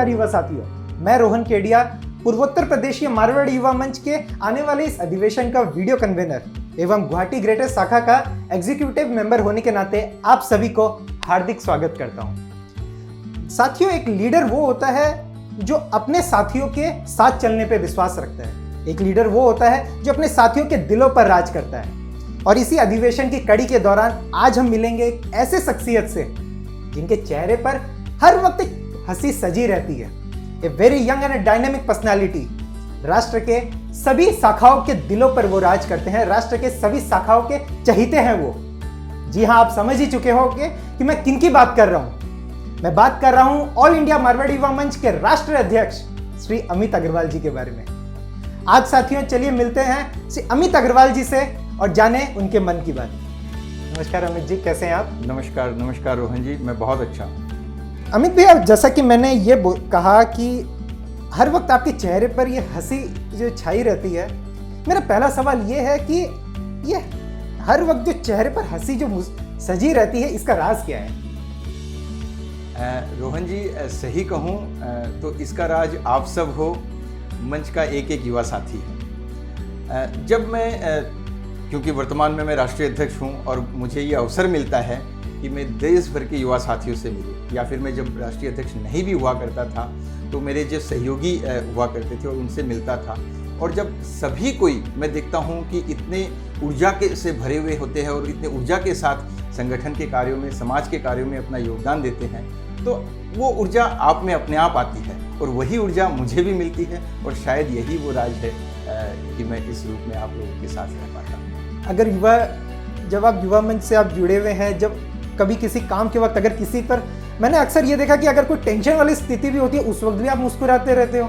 नमस्कार युवा साथियों, मैं रोहन केडिया पूर्वोत्तर प्रदेशीय मारवाड़ी युवा मंच के आने वाले इस अधिवेशन का वीडियो कन्वेनर एवं गुवाहाटी ग्रेटर शाखा का एग्जीक्यूटिव मेंबर होने के नाते आप सभी को हार्दिक स्वागत करता हूं। साथियों, एक लीडर वो होता है जो अपने साथियों के साथ चलने पे विश्वास रखता है। एक लीडर वो होता है जो अपने साथियों के दिलों पर राज करता है। और इसी अधिवेशन की कड़ी के दौरान आज हम मिलेंगे एक ऐसे शख्सियत से जिनके चेहरे पर हर वक्त एक हंसी सजी रहती है। A very young and dynamic personality. राष्ट्र के सभी शाखाओं के दिलों पर वो राज करते हैं। राष्ट्र के सभी शाखाओं के चहीते हैं वो। जी हाँ, आप समझ ही चुके होंगे कि मैं किन की बात कर रहा हूं। मैं बात कर रहा हूं ऑल इंडिया मारवाड़ी युवा मंच के राष्ट्रीय अध्यक्ष श्री अमित अग्रवाल जी के बारे में। आज साथियों, चलिए मिलते हैं श्री अमित अग्रवाल जी से और जाने उनके मन की बात। नमस्कार अमित जी, कैसे हैं आप? नमस्कार रोहन जी, मैं बहुत अच्छा हूँ। अमित भैया, जैसा कि मैंने ये कहा कि हर वक्त आपके चेहरे पर ये हंसी जो छाई रहती है, मेरा पहला सवाल ये है कि ये हर वक्त जो चेहरे पर हंसी जो सजी रहती है, इसका राज क्या है? रोहन जी, सही कहूँ तो इसका राज आप सब हो, मंच का एक एक युवा साथी है। जब मैं क्योंकि वर्तमान में मैं राष्ट्रीय अध्यक्ष हूँ और मुझे ये अवसर मिलता है कि मैं देश भर के युवा साथियों से मिलूं, या फिर मैं जब राष्ट्रीय अध्यक्ष नहीं भी हुआ करता था तो मेरे जो सहयोगी हुआ करते थे और उनसे मिलता था, और जब सभी कोई मैं देखता हूं कि इतने ऊर्जा के से भरे हुए होते हैं और इतने ऊर्जा के साथ संगठन के कार्यों में, समाज के कार्यों में अपना योगदान देते हैं, तो वो ऊर्जा आप में अपने आप आती है और वही ऊर्जा मुझे भी मिलती है। और शायद यही वो राज है कि मैं इस रूप में आप लोगों के साथ रह पाता हूँ। अगर जब आप युवा मंच से आप जुड़े हुए हैं, जब कभी किसी काम के वक्त अगर किसी पर, मैंने अक्सर ये देखा कि अगर कोई टेंशन वाली स्थिति भी होती है, उस वक्त भी आप मुस्कुराते रहते हो,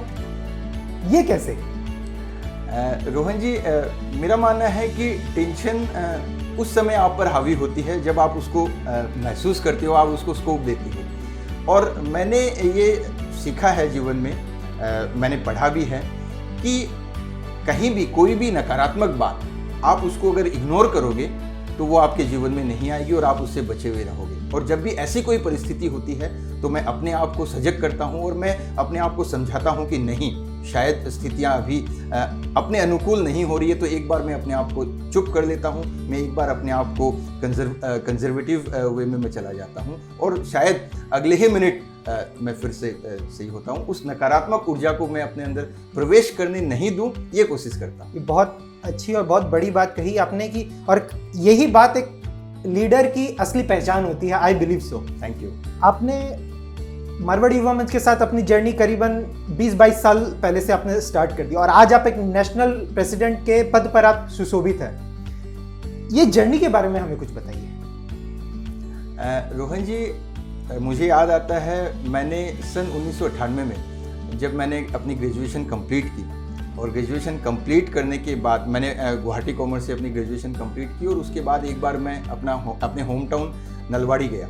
ये कैसे? रोहन जी, मेरा मानना है कि टेंशन उस समय आप पर हावी होती है जब आप उसको महसूस करते हो, आप उसको स्कोप देते हो। और मैंने ये सीखा है जीवन में, मैंने पढ़ा भी है कि कहीं भी कोई भी नकारात्मक बात आप उसको अगर इग्नोर करोगे तो वो आपके जीवन में नहीं आएगी और आप उससे बचे हुए रहोगे। और जब भी ऐसी कोई परिस्थिति होती है तो मैं अपने आप को सजग करता हूँ और मैं अपने आप को समझाता हूँ कि नहीं, शायद स्थितियाँ अभी अपने अनुकूल नहीं हो रही है, तो एक बार मैं अपने आप को चुप कर लेता हूँ। मैं एक बार अपने आप को कंजर्वेटिव वे में मैं चला जाता हूँ और शायद अगले ही मिनट मैं फिर से सही होता हूँ। उस नकारात्मक ऊर्जा को मैं अपने अंदर प्रवेश करने नहीं दूँ, ये कोशिश करता हूँ। ये बहुत अच्छी और बहुत बड़ी बात कही आपने की, और यही बात एक लीडर की असली पहचान होती है। I believe so. Thank you. आपने मारवाड़ी युवा मंच के साथ अपनी जर्नी करीबन 20-22 साल पहले से आपने स्टार्ट कर दी और आज आप एक नेशनल प्रेसिडेंट के पद पर आप सुशोभित हैं। ये जर्नी के बारे में हमें कुछ बताइए। रोहन जी, मुझे याद आता है, मैंने सन 1998 में जब मैंने अपनी ग्रेजुएशन कंप्लीट की, और ग्रेजुएशन कंप्लीट करने के बाद मैंने गुवाहाटी कॉमर्स से अपनी ग्रेजुएशन कंप्लीट की, और उसके बाद एक बार मैं अपने होम टाउन नलवाड़ी गया।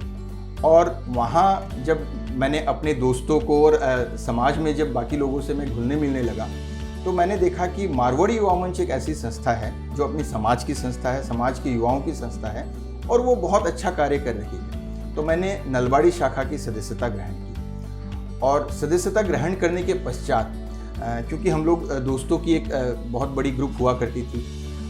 और वहाँ जब मैंने अपने दोस्तों को और समाज में जब बाकी लोगों से मैं घुलने मिलने लगा, तो मैंने देखा कि मारवाड़ी युवा मंच एक ऐसी संस्था है जो अपनी समाज की संस्था है, समाज के युवाओं की संस्था है, और वो बहुत अच्छा कार्य कर रही है। तो मैंने नलवाड़ी शाखा की सदस्यता ग्रहण की, और सदस्यता ग्रहण करने के पश्चात क्योंकि हम लोग दोस्तों की एक बहुत बड़ी ग्रुप हुआ करती थी,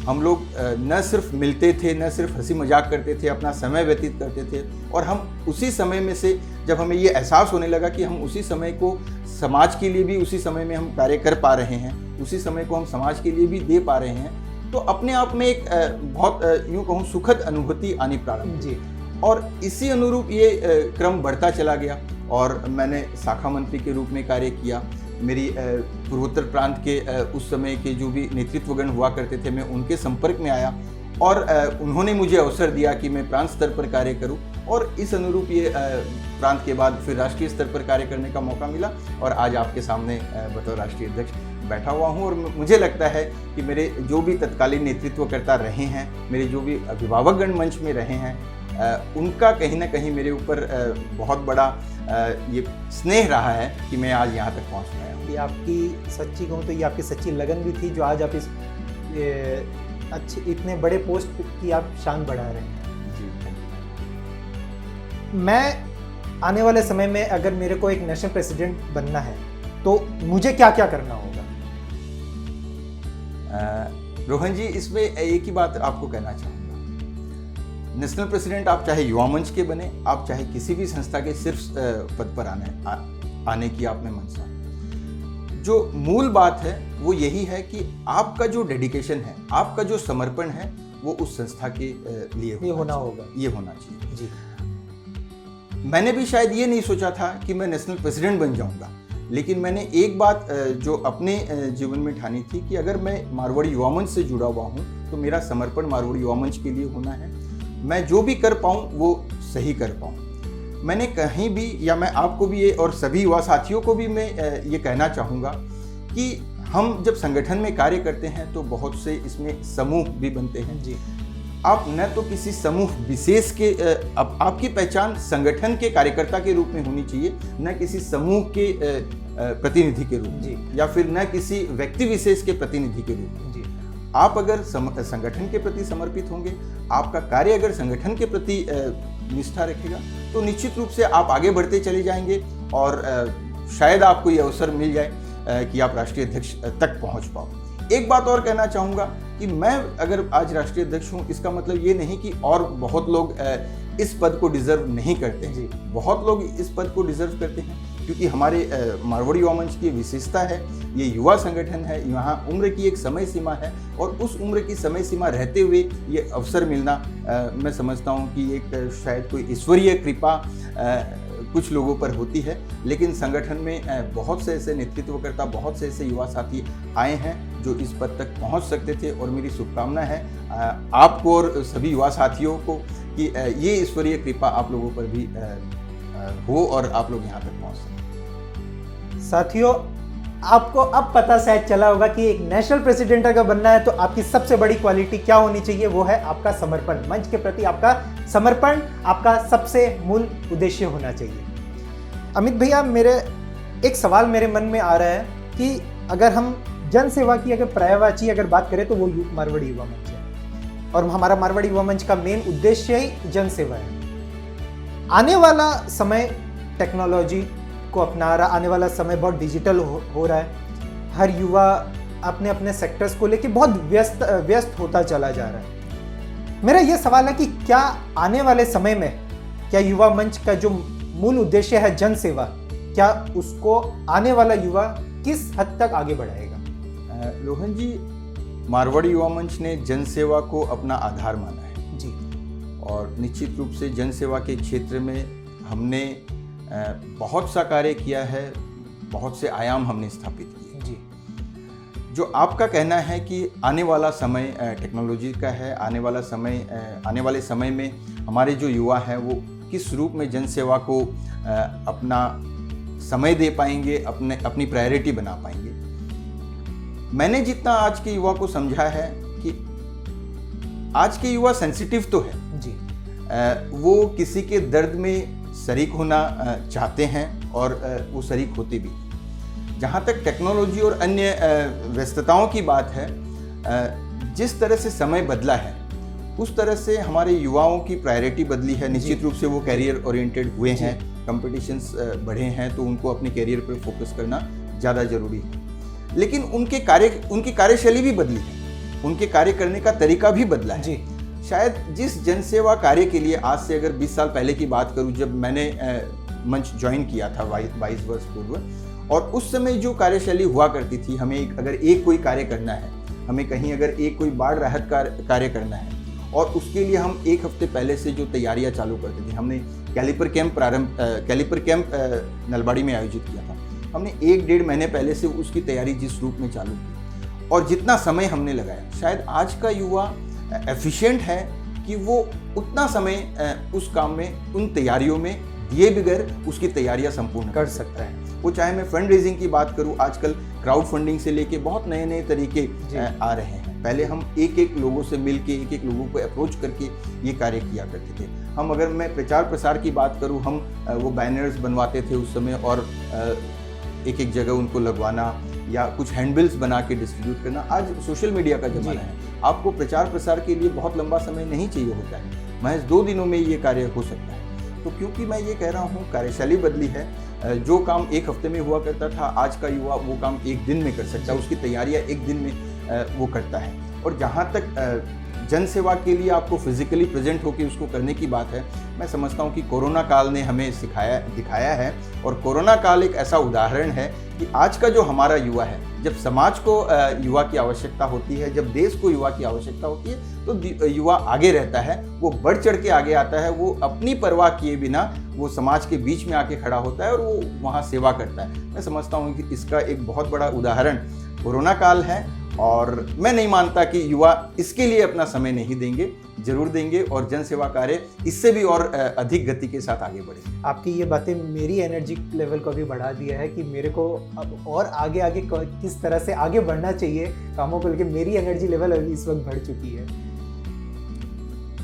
हम लोग न सिर्फ मिलते थे, न सिर्फ हंसी मजाक करते थे, अपना समय व्यतीत करते थे। और हम उसी समय में से जब हमें ये एहसास होने लगा कि हम उसी समय को समाज के लिए भी उसी समय में हम कार्य कर पा रहे हैं, उसी समय को हम समाज के लिए भी दे पा रहे हैं, तो अपने आप में एक बहुत यूँ कहूँ सुखद अनुभूति आनी प्रारंभ जी। और इसी अनुरूप ये क्रम बढ़ता चला गया और मैंने शाखा मंत्री के रूप में कार्य किया। मेरी पूर्वोत्तर प्रांत के उस समय के जो भी नेतृत्वगण हुआ करते थे, मैं उनके संपर्क में आया और उन्होंने मुझे अवसर दिया कि मैं प्रांत स्तर पर कार्य करूं, और इस अनुरूप ये प्रांत के बाद फिर राष्ट्रीय स्तर पर कार्य करने का मौका मिला, और आज आपके सामने बतौर राष्ट्रीय अध्यक्ष बैठा हुआ हूं। और मुझे लगता है कि मेरे जो भी तत्कालीन नेतृत्वकर्ता रहे हैं, मेरे जो भी अभिभावकगण मंच में रहे हैं, उनका कहीं ना कहीं मेरे ऊपर बहुत बड़ा ये स्नेह रहा है कि मैं आज यहाँ तक पहुँच पाया। ये आपकी सच्ची कहूँ तो ये आपकी सच्ची लगन भी थी जो आज आप इस अच्छे इतने बड़े पोस्ट की आप शान बढ़ा रहे हैं। जी, मैं आने वाले समय में अगर मेरे को एक नेशनल प्रेसिडेंट बनना है तो मुझे क्या क्या करना होगा? रोहन जी, इसमें एक ही बात आपको कहना चाहूँगा। नेशनल प्रेसिडेंट आप चाहे युवा मंच के बने, आप चाहे किसी भी संस्था के सिर्फ पद पर आने की आप में मनसा, जो मूल बात है वो यही है कि आपका जो डेडिकेशन है, आपका जो समर्पण है, वो उस संस्था के लिए होना चाहिए जी। मैंने भी शायद ये नहीं सोचा था कि मैं नेशनल प्रेसिडेंट बन जाऊंगा, लेकिन मैंने एक बात जो अपने जीवन में ठानी थी कि अगर मैं मारवाड़ी युवा मंच से जुड़ा हुआ हूँ तो मेरा समर्पण मारवाड़ी युवा मंच के लिए होना है। मैं जो भी कर पाऊँ वो सही कर पाऊँ। मैंने कहीं भी, या मैं आपको भी ये और सभी युवा साथियों को भी मैं ये कहना चाहूँगा कि हम जब संगठन में कार्य करते हैं तो बहुत से इसमें समूह भी बनते हैं जी। आप न तो किसी समूह विशेष के आपकी पहचान संगठन के कार्यकर्ता के रूप में होनी चाहिए, न किसी समूह के प्रतिनिधि के रूप में, या फिर न किसी व्यक्ति विशेष के प्रतिनिधि के रूप में। आप अगर संगठन के प्रति समर्पित होंगे, आपका कार्य अगर संगठन के प्रति निष्ठा रखेगा, तो निश्चित रूप से आप आगे बढ़ते चले जाएंगे और शायद आपको ये अवसर मिल जाए कि आप राष्ट्रीय अध्यक्ष तक पहुंच पाओ। एक बात और कहना चाहूँगा कि मैं अगर आज राष्ट्रीय अध्यक्ष हूँ, इसका मतलब ये नहीं कि और बहुत लोग इस पद को डिजर्व नहीं करते हैं। बहुत लोग इस पद को डिजर्व करते हैं, क्योंकि हमारे मारवाड़ी युवा मंच की विशेषता है, ये युवा संगठन है, यहाँ उम्र की एक समय सीमा है, और उस उम्र की समय सीमा रहते हुए ये अवसर मिलना मैं समझता हूँ कि एक शायद कोई ईश्वरीय कृपा कुछ लोगों पर होती है। लेकिन संगठन में बहुत से ऐसे नेतृत्वकर्ता, बहुत से ऐसे युवा साथी आए हैं जो इस पद तक पहुंच सकते थे, और मेरी शुभकामना है आपको और सभी युवा साथियों को कि ये ईश्वरीय कृपा आप लोगों पर भी हो और आप लोग यहाँ तक पहुँच सकें। साथियों, आपको अब पता शायद चला होगा कि एक नेशनल प्रेसिडेंट अगर बनना है तो आपकी सबसे बड़ी क्वालिटी क्या होनी चाहिए, वो है आपका समर्पण। मंच के प्रति आपका समर्पण आपका सबसे मूल उद्देश्य होना चाहिए। अमित भैया, एक सवाल मेरे मन में आ रहा है कि अगर हम जन सेवा की अगर पर्यायवाची अगर बात करें तो वो मारवाड़ी युवा मंच है, और हमारा मारवाड़ी युवा मंच का मेन उद्देश्य ही जन सेवा है। आने वाला समय टेक्नोलॉजी को अपना रहा, आने वाला समय बहुत डिजिटल हो रहा है। हर युवा अपने अपने सेक्टर्स को लेके बहुत व्यस्त होता चला जा रहा है। मेरा ये सवाल है कि क्या आने वाले समय में क्या युवा मंच का जो मूल उद्देश्य है जन सेवा, क्या उसको आने वाला युवा किस हद तक आगे बढ़ाएगा? रोहन जी, मारवाड़ी युवा मंच ने जन सेवा को अपना आधार माना है जी, और निश्चित रूप से जन सेवा के क्षेत्र में हमने बहुत सा कार्य किया है, बहुत से आयाम हमने स्थापित किए जी। जो आपका कहना है कि आने वाला समय टेक्नोलॉजी का है, आने वाले समय में हमारे जो युवा हैं वो किस रूप में जन सेवा को अपना समय दे पाएंगे, अपनी प्रायोरिटी बना पाएंगे। मैंने जितना आज के युवा को समझा है कि आज के युवा सेंसिटिव तो है जी, वो किसी के दर्द में शरीक होना चाहते हैं और वो शरीक होते भी। जहाँ तक टेक्नोलॉजी और अन्य व्यस्तताओं की बात है, जिस तरह से समय बदला है उस तरह से हमारे युवाओं की प्रायोरिटी बदली है। निश्चित रूप से वो कैरियर ओरिएंटेड हुए हैं, कंपटीशंस बढ़े हैं, तो उनको अपने कैरियर पर फोकस करना ज़्यादा ज़रूरी है। लेकिन उनकी कार्यशैली भी बदली है, उनके कार्य करने का तरीका भी बदला है जी। शायद जिस जनसेवा कार्य के लिए आज से अगर 20 साल पहले की बात करूं, जब मैंने मंच ज्वाइन किया था 22 वर्ष पूर्व, और उस समय जो कार्यशैली हुआ करती थी, हमें अगर कोई कार्य करना है, हमें कहीं अगर कोई बाढ़ राहत कार्य करना है, और उसके लिए हम 1 हफ्ते पहले से जो तैयारियां चालू करते थे। हमने कैलिपर कैंप नलबाड़ी में आयोजित किया था। हमने 1-1.5 महीने पहले से उसकी तैयारी जिस रूप में चालू की, और जितना समय हमने लगाया, शायद आज का युवा एफिशिएंट है कि वो उतना समय उस काम में, उन तैयारियों में दिए बगैर उसकी तैयारियां संपूर्ण कर सकता है। वो चाहे मैं फंड रेजिंग की बात करूं, आजकल क्राउड फंडिंग से लेके बहुत नए तरीके आ रहे हैं। पहले हम एक लोगों से मिल के, एक लोगों को अप्रोच करके ये कार्य किया करते थे। अगर मैं प्रचार प्रसार की बात करूँ, हम वो बैनर्स बनवाते थे उस समय, और एक जगह उनको लगवाना या कुछ हैंडबिल्स बना के डिस्ट्रीब्यूट करना। आज सोशल मीडिया का ज़माना है, आपको प्रचार प्रसार के लिए बहुत लंबा समय नहीं चाहिए होता है, महज 2 दिनों में ये कार्य हो सकता है। तो क्योंकि मैं ये कह रहा हूँ कार्यशैली बदली है, जो काम एक हफ्ते में हुआ करता था आज का युवा वो काम एक दिन में कर सकता है, उसकी तैयारियाँ एक दिन में वो करता है। और जहाँ तक जन सेवा के लिए आपको फिजिकली प्रेजेंट होकर उसको करने की बात है, मैं समझता हूँ कि कोरोना काल ने हमें दिखाया है। और कोरोना काल एक ऐसा उदाहरण है कि आज का जो हमारा युवा है, जब समाज को युवा की आवश्यकता होती है, जब देश को युवा की आवश्यकता होती है, तो युवा आगे रहता है, वो बढ़ चढ़ के आगे आता है, वो अपनी परवाह किए बिना वो समाज के बीच में आके खड़ा होता है और वो वहाँ सेवा करता है। मैं समझता हूँ कि इसका एक बहुत बड़ा उदाहरण कोरोना काल है। और मैं नहीं मानता कि युवा इसके लिए अपना समय नहीं देंगे, जरूर देंगे, और जन सेवा कार्य इससे भी और अधिक गति के साथ आगे बढ़ेंगे। आपकी ये बातें मेरी एनर्जी लेवल को भी बढ़ा दिया है कि मेरे को अब और आगे आगे किस तरह से आगे बढ़ना चाहिए कामों को लेकर मेरी एनर्जी लेवल अभी इस वक्त बढ़ चुकी है।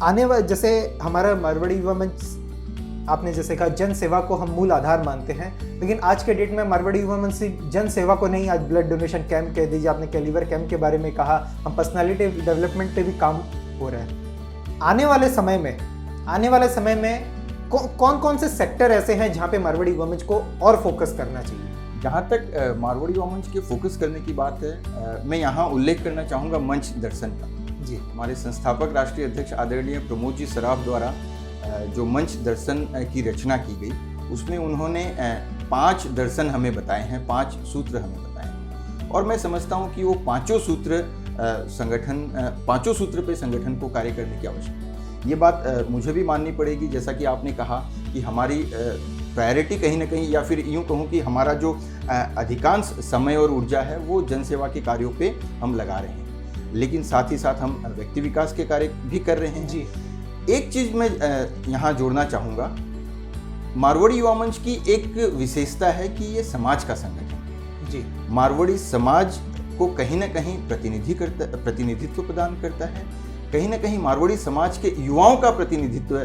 आने वाले जैसे हमारा मारवाड़ी युवा मंच, आपने जैसे कहा जन सेवा को हम मूल आधार मानते हैं, लेकिन आज के डेट में मारवाड़ी युवा मंच सिर्फ जन सेवा को नहीं, आज ब्लड डोनेशन कैंप कह दीजिए, आपने कैलिवर कैंप के बारे में कहा, हम पर्सनालिटी डेवलपमेंट पे भी काम हो रहा है। आने वाले समय में कौन कौन से सेक्टर ऐसे हैं जहाँ पे मारवाड़ी युवा मंच को और फोकस करना चाहिए? जहाँ तक मारवाड़ी युवा मंच के फोकस करने की बात है, मैं यहाँ उल्लेख करना चाहूँगा मंच दर्शन का। जी, हमारे संस्थापक राष्ट्रीय अध्यक्ष आदरणीय प्रमोद जी सराफ द्वारा जो मंच दर्शन की रचना की गई, उसमें उन्होंने 5 दर्शन हमें बताए हैं, 5 सूत्र हमें बताए हैं। और मैं समझता हूँ कि वो पाँचों सूत्र पे संगठन को कार्य करने की आवश्यकता है। ये बात मुझे भी माननी पड़ेगी, जैसा कि आपने कहा कि हमारी प्रायोरिटी कहीं ना कहीं, या फिर यूँ कहूँ कि हमारा जो अधिकांश समय और ऊर्जा है वो जनसेवा के कार्यों पे हम लगा रहे हैं, लेकिन साथ ही साथ हम व्यक्ति विकास के कार्य भी कर रहे हैं। जी, एक चीज़ मैं यहाँ जोड़ना चाहूँगा, मारवाड़ी युवा मंच की एक विशेषता है कि ये समाज का संगठन। जी, मारवाड़ी समाज को कहीं ना कहीं प्रतिनिधित्व प्रदान करता है, कहीं ना कहीं मारवाड़ी समाज के युवाओं का प्रतिनिधित्व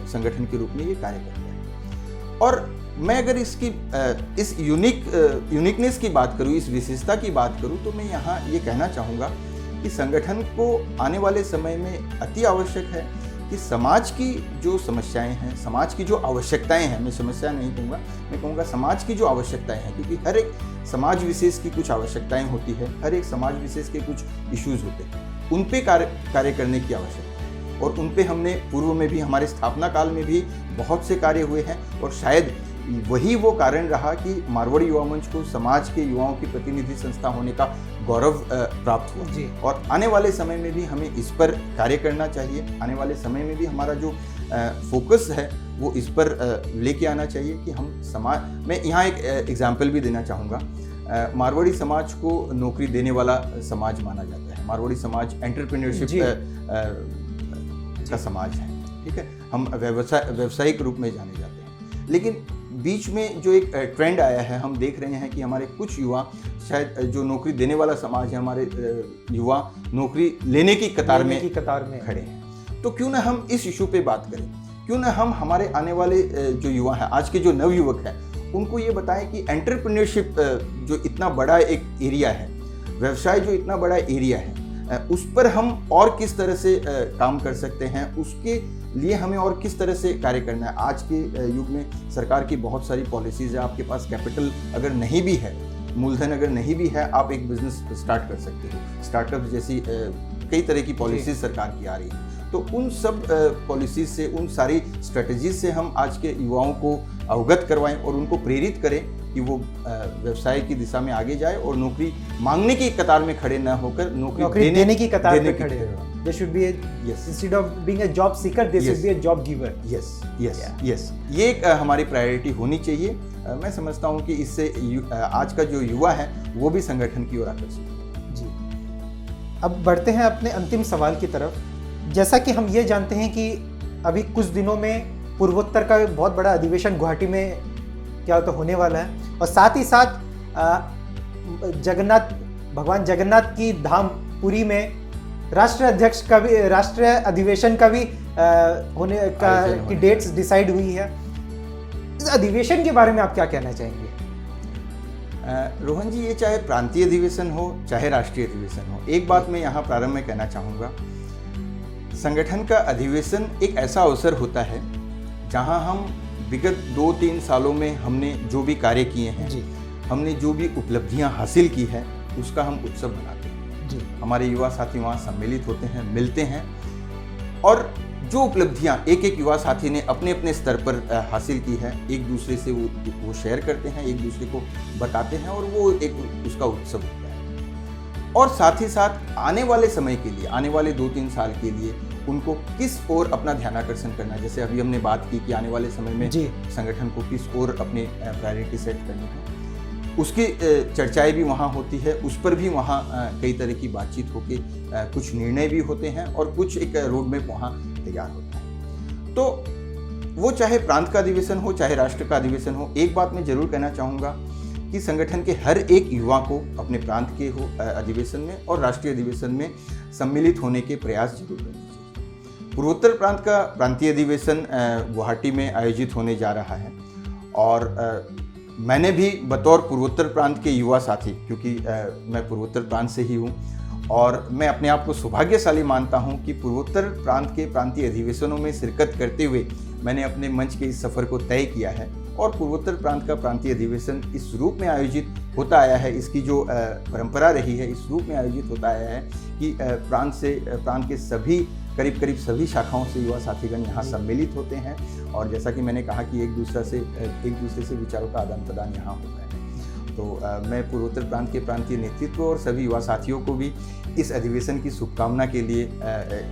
संगठन के रूप में ये कार्य करता है। और मैं अगर इस यूनिकनेस की बात करूँ, इस विशेषता की बात करूँ, तो मैं यहाँ ये कहना चाहूँगा कि संगठन को आने वाले समय में अति आवश्यक है कि समाज की जो समस्याएं हैं, समाज की जो आवश्यकताएं हैं, मैं समस्या नहीं कहूँगा, मैं कहूँगा समाज की जो आवश्यकताएं हैं, क्योंकि हर एक समाज विशेष की कुछ आवश्यकताएं होती है, हर एक समाज विशेष के कुछ इश्यूज होते हैं, उन पे कार्य करने की आवश्यकता है। और उन पे हमने पूर्व में भी, हमारे स्थापना काल में भी बहुत से कार्य हुए हैं, और शायद वही वो कारण रहा कि मारवाड़ी युवा मंच को समाज के युवाओं की प्रतिनिधि संस्था होने का गौरव प्राप्त हुआ। जी। और आने वाले समय में भी हमें इस पर कार्य करना चाहिए। आने वाले समय में भी हमारा जो फोकस है वो इस पर लेके आना चाहिए कि हम समाज में, यहाँ एक एग्जाम्पल भी देना चाहूँगा, मारवाड़ी समाज को नौकरी देने वाला समाज माना जाता है। मारवाड़ी समाज एंटरप्रेन्योरशिप का समाज है, ठीक है, हम व्यवसायिक रूप में जाने जाते हैं। लेकिन बीच में जो एक ट्रेंड आया है, हम देख रहे हैं कि हमारे कुछ युवा, शायद जो नौकरी देने वाला समाज है, हमारे युवा नौकरी लेने की कतार में खड़े हैं। तो क्यों ना हम इस इशू पे बात करें, क्यों ना हम हमारे आने वाले जो युवा हैं, आज के जो नवयुवक हैं, उनको ये बताएं कि एंटरप्रेन्योरशिप जो इतना बड़ा एक एरिया है, व्यवसाय जो इतना बड़ा एरिया है, उस पर हम और किस तरह से काम कर सकते हैं, उसके लिए हमें और किस तरह से कार्य करना है। आज के युग में सरकार की बहुत सारी पॉलिसीज़ है, आपके पास कैपिटल अगर नहीं भी है, मूलधन अगर नहीं भी है, आप एक बिजनेस स्टार्ट कर सकते हो। स्टार्टअप जैसी कई तरह की पॉलिसीज़ सरकार की आ रही है। तो उन सब पॉलिसीज़ से, उन सारी स्ट्रेटजीज से हम आज के युवाओं को अवगत करवाएं और उनको प्रेरित करें कि वो व्यवसाय की दिशा में आगे जाए और नौकरी मांगने की कतार में खड़े न होकर नौकरी देने की कतार में खड़े हो। They should be instead of being a job seeker, they should be a job giver. Yes. ये एक हमारी प्रायोरिटी होनी चाहिए। मैं समझता हूँ कि इससे आज का जो युवा है वो भी संगठन की ओर आकर्षित। जी, अब बढ़ते हैं अपने अंतिम सवाल की तरफ। जैसा कि हम ये जानते हैं कि अभी कुछ दिनों में पूर्वोत्तर का बहुत बड़ा अधिवेशन गुवाहाटी में क्या तो होने वाला है, और साथ ही साथ भगवान जगन्नाथ की धाम पुरी में राष्ट्रीय अधिवेशन का भी होने की डेट्स डिसाइड हुई है। इस अधिवेशन के बारे में आप क्या कहना चाहेंगे? रोहन जी, ये चाहे प्रांतीय अधिवेशन हो चाहे राष्ट्रीय अधिवेशन हो, एक बात मैं यहाँ प्रारंभ में कहना चाहूँगा, संगठन का अधिवेशन एक ऐसा अवसर होता है जहां हम विगत 2-3 सालों में हमने जो भी कार्य किए हैं, जी हमने जो भी उपलब्धियां हासिल की है, उसका हम उत्सव मनाते हैं। जी हमारे युवा साथी वहाँ सम्मिलित होते हैं, मिलते हैं और जो उपलब्धियां एक एक युवा साथी ने अपने अपने स्तर पर हासिल की है, एक दूसरे से वो शेयर करते हैं, एक दूसरे को बताते हैं और वो एक उसका उत्सव होता है। और साथ ही साथ आने वाले समय के लिए, आने वाले 2-3 साल के लिए उनको किस ओर अपना ध्यानाकर्षण करना है, जैसे अभी हमने बात की कि आने वाले समय में जी संगठन को किस ओर अपने प्रायोरिटी सेट करनी है, उसकी चर्चाएं भी वहाँ होती है, उस पर भी वहाँ कई तरह की बातचीत होके कुछ निर्णय भी होते हैं और कुछ एक रोड मैप वहाँ तैयार होता है। तो वो चाहे प्रांत का अधिवेशन हो, चाहे राष्ट्र का अधिवेशन हो, एक बात मैं जरूर कहना चाहूँगा कि संगठन के हर एक युवा को अपने प्रांत के हो अधिवेशन में और राष्ट्रीय अधिवेशन में सम्मिलित होने के प्रयास जरूर करने चाहिए। पूर्वोत्तर प्रांत का प्रांतीय अधिवेशन गुवाहाटी में आयोजित होने जा रहा है और मैंने भी बतौर पूर्वोत्तर प्रांत के युवा साथी, क्योंकि मैं पूर्वोत्तर प्रांत से ही हूँ और मैं अपने आप को सौभाग्यशाली मानता हूँ कि पूर्वोत्तर प्रांत के प्रांतीय अधिवेशनों में शिरकत करते हुए मैंने अपने मंच के इस सफ़र को तय किया है और पूर्वोत्तर प्रांत का प्रांतीय अधिवेशन इस रूप में आयोजित होता आया है, इसकी जो परंपरा रही है इस रूप में आयोजित होता आया है कि प्रांत के सभी करीब मैं शाखाओं से युवा साथीगण यहाँ सम्मिलित होते हैं और जैसा कि मैंने कहा कि एक दूसरे से विचारों का आदान प्रदान यहाँ होता है। तो मैं पूर्वोत्तर प्रांत के प्रांतीय नेतृत्व और सभी युवा साथियों को भी इस अधिवेशन की शुभकामना के लिए,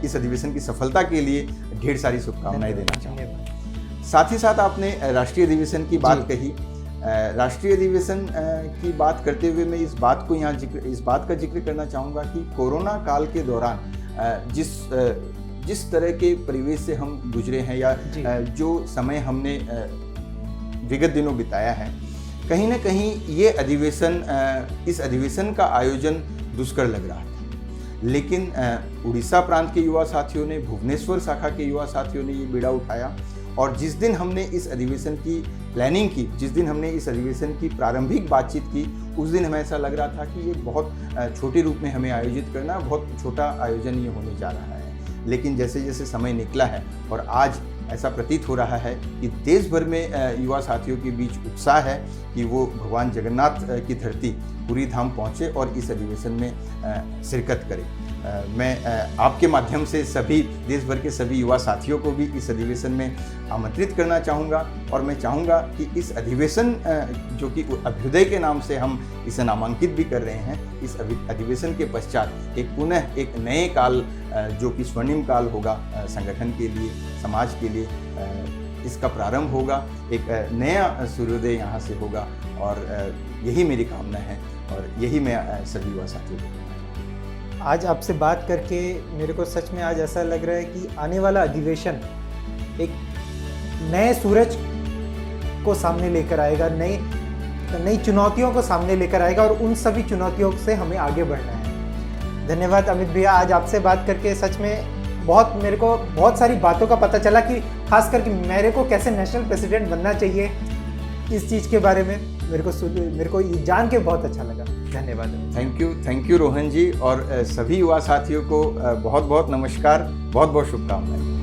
इस अधिवेशन की सफलता के लिए ढेर सारी शुभकामनाएं देना चाहूँगा। साथ ही साथ आपने राष्ट्रीय अधिवेशन की बात कही। राष्ट्रीय अधिवेशन की बात करते हुए मैं इस बात का जिक्र करना चाहूँगा कि कोरोना काल के दौरान जिस तरह के परिवेश से हम गुजरे हैं या जो समय हमने विगत दिनों बिताया है, कहीं ना कहीं ये इस अधिवेशन का आयोजन दुष्कर लग रहा था, लेकिन उड़ीसा प्रांत के युवा साथियों ने, भुवनेश्वर शाखा के युवा साथियों ने ये बीड़ा उठाया और जिस दिन हमने इस अधिवेशन की प्लानिंग की, जिस दिन हमने इस अधिवेशन की प्रारंभिक बातचीत की, उस दिन हमें ऐसा लग रहा था कि ये बहुत छोटे रूप में हमें आयोजित करना, बहुत छोटा आयोजन ये होने जा रहा है। लेकिन जैसे जैसे समय निकला है और आज ऐसा प्रतीत हो रहा है कि देश भर में युवा साथियों के बीच उत्साह है कि वो भगवान जगन्नाथ की धरती पूरी धाम पहुँचे और इस अधिवेशन में शिरकत करें। मैं आपके माध्यम से सभी देश भर के सभी युवा साथियों को भी इस अधिवेशन में आमंत्रित करना चाहूँगा और मैं चाहूँगा कि इस अधिवेशन जो कि अभ्युदय के नाम से हम इसे नामांकित भी कर रहे हैं, इस अधिवेशन के पश्चात पुनः एक नए काल जो कि स्वर्णिम काल होगा संगठन के लिए, समाज के लिए, इसका प्रारंभ होगा, एक नया सूर्योदय यहाँ से होगा और यही मेरी कामना है और यही मैं सभी युवा साथियों को। आज आपसे बात करके मेरे को सच में आज ऐसा लग रहा है कि आने वाला अधिवेशन एक नए सूरज को सामने लेकर आएगा, नई चुनौतियों को सामने लेकर आएगा और उन सभी चुनौतियों से हमें आगे बढ़ना है। धन्यवाद अमित भैया, आज आपसे बात करके सच में मेरे को बहुत सारी बातों का पता चला कि खास करके मेरे को कैसे नेशनल प्रेसिडेंट बनना चाहिए, इस चीज़ के बारे में मेरे को ये जान के बहुत अच्छा लगा। धन्यवाद। थैंक यू रोहन जी और सभी युवा साथियों को बहुत बहुत नमस्कार, बहुत बहुत शुभकामनाएं।